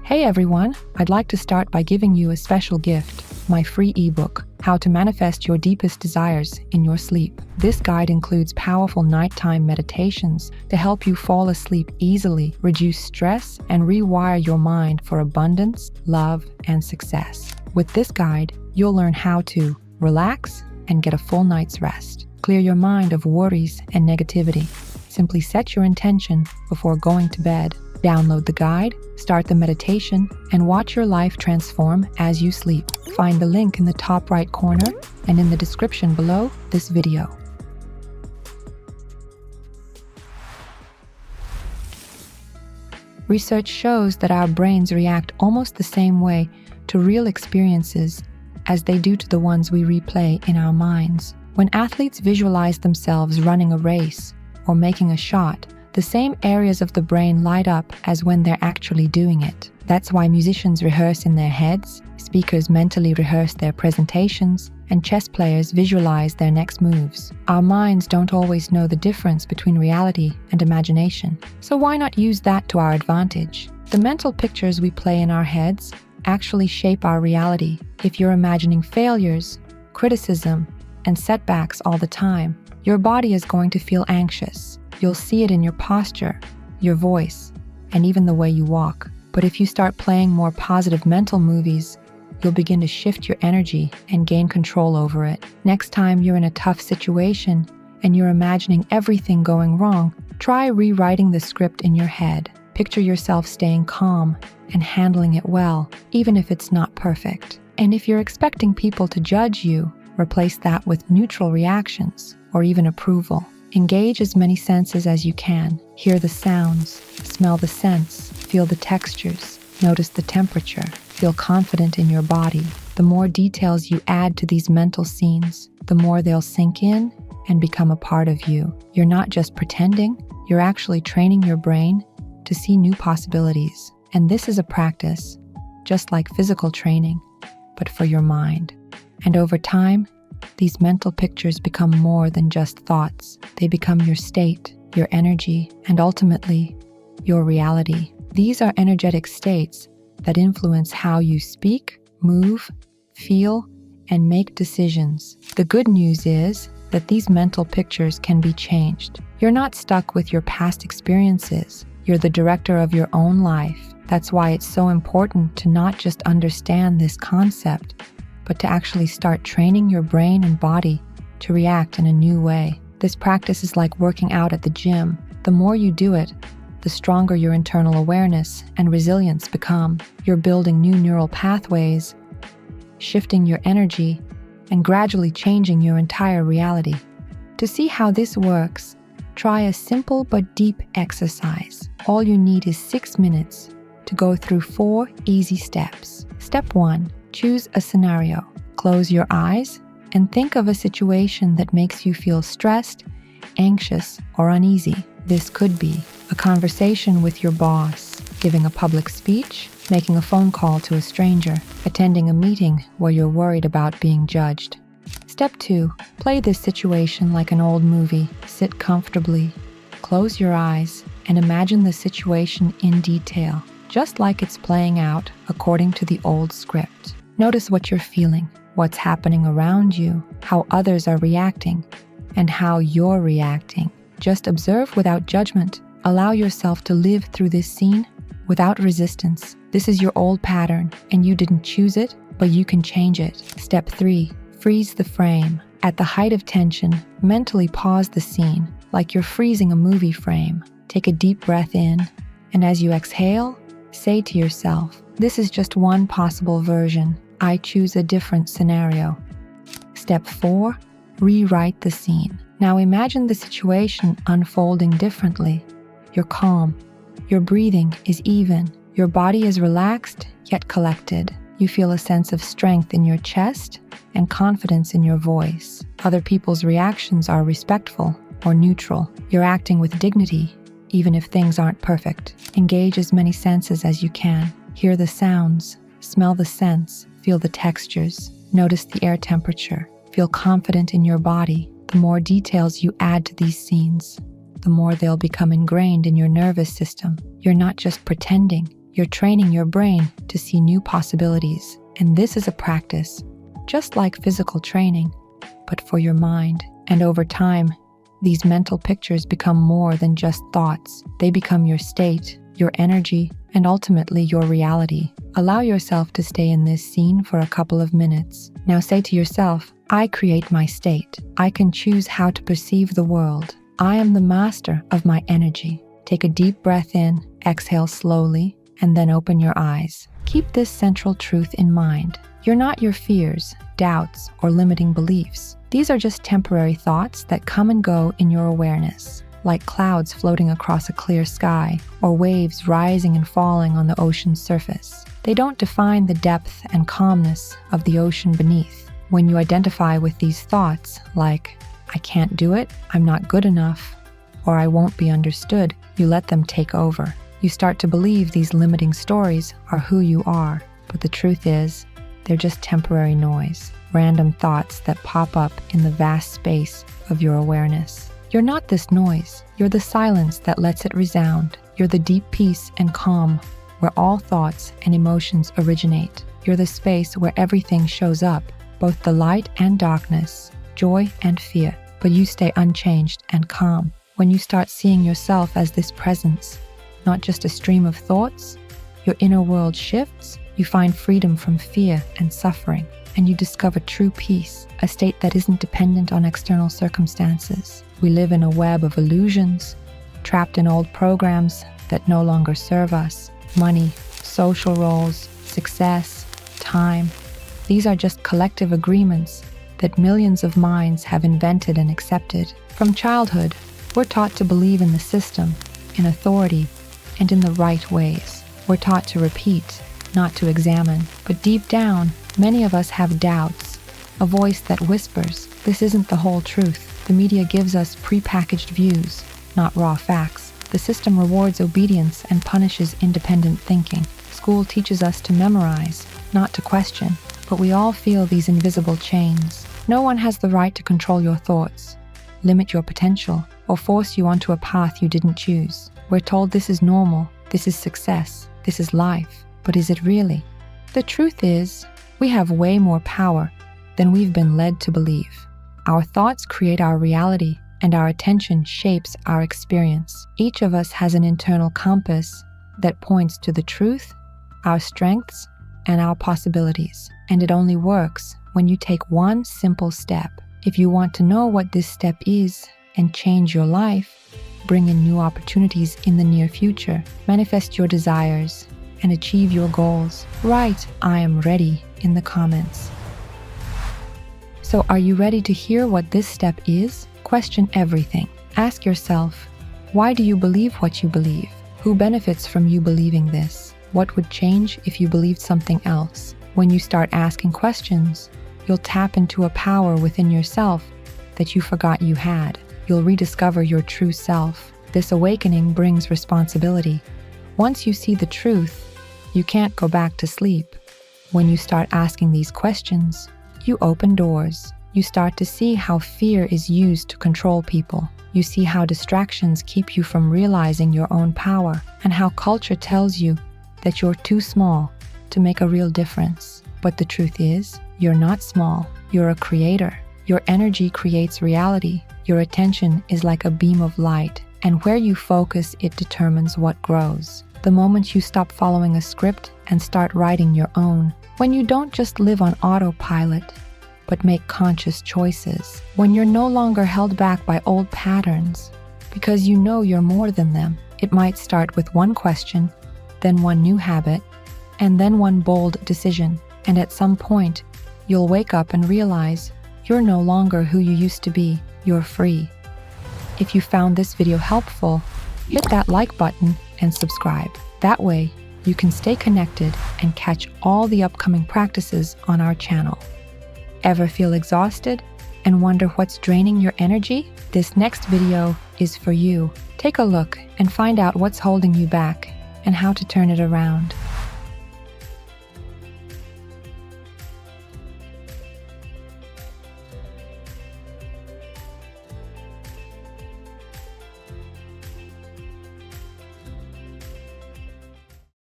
Hey everyone, I'd like to start by giving you a special gift, my free ebook, How to Manifest Your Deepest Desires in Your Sleep. This guide includes powerful nighttime meditations to help you fall asleep easily, reduce stress, and rewire your mind for abundance, love, and success. With this guide, you'll learn how to relax and get a full night's rest. Clear your mind of worries and negativity. Simply set your intention before going to bed. Download the guide, start the meditation, and watch your life transform as you sleep. Find the link in the top right corner and in the description below this video. Research shows that our brains react almost the same way to real experiences as they do to the ones we replay in our minds. When athletes visualize themselves running a race or making a shot, the same areas of the brain light up as when they're actually doing it. That's why musicians rehearse in their heads, speakers mentally rehearse their presentations, and chess players visualize their next moves. Our minds don't always know the difference between reality and imagination, so why not use that to our advantage? The mental pictures we play in our heads actually shape our reality. If you're imagining failures, criticism, and setbacks all the time, your body is going to feel anxious. You'll see it in your posture, your voice, and even the way you walk. But if you start playing more positive mental movies, you'll begin to shift your energy and gain control over it. Next time you're in a tough situation and you're imagining everything going wrong, try rewriting the script in your head. Picture yourself staying calm and handling it well, even if it's not perfect. And if you're expecting people to judge you, replace that with neutral reactions or even approval. Engage as many senses as you can. Hear the sounds, smell the scents, feel the textures, notice the temperature, feel confident in your body. The more details you add to these mental scenes, the more they'll sink in and become a part of you. You're not just pretending, you're actually training your brain to see new possibilities. And this is a practice, just like physical training, but for your mind. And over time, these mental pictures become more than just thoughts. They become your state, your energy, and ultimately, your reality. These are energetic states that influence how you speak, move, feel, and make decisions. The good news is that these mental pictures can be changed. You're not stuck with your past experiences. You're the director of your own life. That's why it's so important to not just understand this concept, but to actually start training your brain and body to react in a new way. This practice is like working out at the gym. The more you do it, the stronger your internal awareness and resilience become. You're building new neural pathways, shifting your energy, and gradually changing your entire reality. To see how this works, try a simple but deep exercise. All you need is 6 minutes to go through 4 easy steps. Step 1. Choose a scenario. Close your eyes and think of a situation that makes you feel stressed, anxious, or uneasy. This could be a conversation with your boss, giving a public speech, making a phone call to a stranger, attending a meeting where you're worried about being judged. Step 2. Play this situation like an old movie. Sit comfortably, close your eyes, and imagine the situation in detail, just like it's playing out according to the old script. Notice what you're feeling, what's happening around you, how others are reacting, and how you're reacting. Just observe without judgment. Allow yourself to live through this scene without resistance. This is your old pattern, and you didn't choose it, but you can change it. Step 3. Freeze the frame. At the height of tension, mentally pause the scene, like you're freezing a movie frame. Take a deep breath in, and as you exhale, say to yourself, this is just one possible version. I choose a different scenario. Step 4. Rewrite the scene. Now imagine the situation unfolding differently. You're calm. Your breathing is even. Your body is relaxed yet collected. You feel a sense of strength in your chest and confidence in your voice. Other people's reactions are respectful or neutral. You're acting with dignity, even if things aren't perfect. Engage as many senses as you can. Hear the sounds, smell the scents, feel the textures, notice the air temperature. Feel confident in your body. The more details you add to these scenes, the more they'll become ingrained in your nervous system. You're not just pretending, You're training your brain to see new possibilities. And this is a practice, just like physical training, but for your mind. And over time, these mental pictures become more than just thoughts. They become your state, your energy, and ultimately your reality. Allow yourself to stay in this scene for a couple of minutes. Now say to yourself, I create my state. I can choose how to perceive the world. I am the master of my energy. Take a deep breath in, exhale slowly, and then open your eyes. Keep this central truth in mind. You're not your fears, doubts, or limiting beliefs. These are just temporary thoughts that come and go in your awareness, like clouds floating across a clear sky or waves rising and falling on the ocean's surface. They don't define the depth and calmness of the ocean beneath. When you identify with these thoughts, like, I can't do it, I'm not good enough, or I won't be understood, you let them take over. You start to believe these limiting stories are who you are, but the truth is, they're just temporary noise, random thoughts that pop up in the vast space of your awareness. You're not this noise. You're the silence that lets it resound. You're the deep peace and calm where all thoughts and emotions originate. You're the space where everything shows up, both the light and darkness, joy and fear, but you stay unchanged and calm. When you start seeing yourself as this presence, not just a stream of thoughts, your inner world shifts, you find freedom from fear and suffering, and you discover true peace, a state that isn't dependent on external circumstances. We live in a web of illusions, trapped in old programs that no longer serve us. Money, social roles, success, time. These are just collective agreements that millions of minds have invented and accepted. From childhood, we're taught to believe in the system, in authority, and in the right ways. We're taught to repeat, not to examine. But deep down, many of us have doubts, a voice that whispers, this isn't the whole truth. The media gives us prepackaged views, not raw facts. The system rewards obedience and punishes independent thinking. School teaches us to memorize, not to question. But we all feel these invisible chains. No one has the right to control your thoughts, limit your potential, or force you onto a path you didn't choose. We're told this is normal, this is success, this is life. But is it really? The truth is, we have way more power than we've been led to believe. Our thoughts create our reality, and our attention shapes our experience. Each of us has an internal compass that points to the truth, our strengths, and our possibilities. And it only works when you take one simple step. If you want to know what this step is and change your life, bring in new opportunities in the near future, manifest your desires, and achieve your goals, write "I am ready" in the comments. So are you ready to hear what this step is? Question everything. Ask yourself, why do you believe what you believe? Who benefits from you believing this? What would change if you believed something else? When you start asking questions, you'll tap into a power within yourself that you forgot you had. You'll rediscover your true self. This awakening brings responsibility. Once you see the truth, you can't go back to sleep. When you start asking these questions, you open doors. You start to see how fear is used to control people. You see how distractions keep you from realizing your own power, and how culture tells you that you're too small to make a real difference. But the truth is, you're not small. You're a creator. Your energy creates reality. Your attention is like a beam of light, and where you focus, it determines what grows. The moment you stop following a script and start writing your own, when you don't just live on autopilot, but make conscious choices, when you're no longer held back by old patterns, because you know you're more than them. It might start with one question, then one new habit, and then one bold decision. And at some point, you'll wake up and realize you're no longer who you used to be. You're free. If you found this video helpful, hit that like button and subscribe. That way, you can stay connected and catch all the upcoming practices on our channel. Ever feel exhausted and wonder what's draining your energy? This next video is for you. Take a look and find out what's holding you back and how to turn it around.